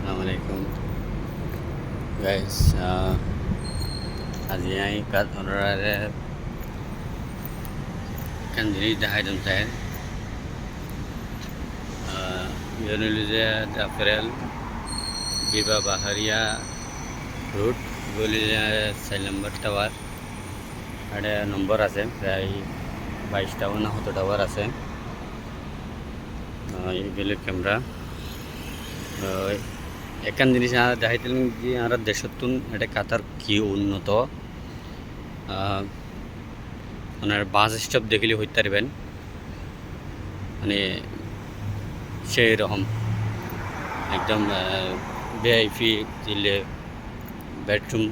Assalamualaikum guys. আজি আমি কাজ অনারে kan jadi dah idam saya. Yunulizia Dafrel Biba Baharia route Bolivia cell number tower. Ada nomor আছে প্রায় 22টা না হতো টাওয়ার আছে। এইগুলো ক্যামেরা একান জিনিস দেখাইতেন যে আমরা দেশতুন এটা কাতার কি উন্নত ওনার বাস স্টপ দেখলে হইতে পারবেন মানে সেই রকম একদম ভিআইপি দিলে বেডরুম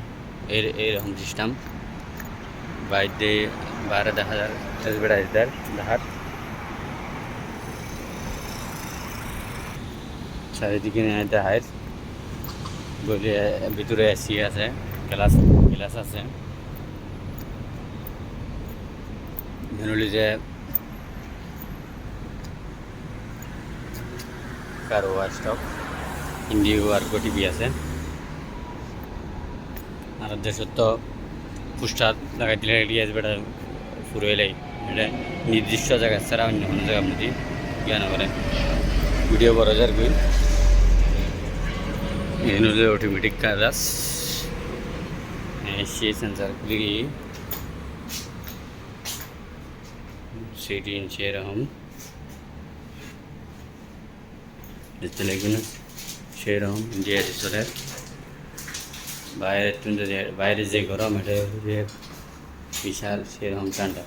এইরকম সিস্টেম বাইরে বাইরে দেখা যায় বেড়াইদার দেখার চারিদিকে দেখায় বলে ভিতরে এসি আছে গ্লাস গ্লাস আছে জেনারেলি যে কারোয়া স্টক ইন্ডিগো আর টিভি আছে আর দেশত তো পোস্টার লাগাই দিলে রেডি আসবে এটা পুরো এলাই এটা নির্দিষ্ট জায়গা ছাড়া অন্য কোনো জায়গা আপনি জ্ঞান করেন ভিডিও বড় যার গুই এগুলো অটোমেটিক কাজ এসি সেন্সার খুলি সিটি ইঞ্চি এরকম দেখতে লাগবে সেরকম দিয়ে চলে বাইরে যে গরম এটা বিশাল সেরকম ঠান্ডা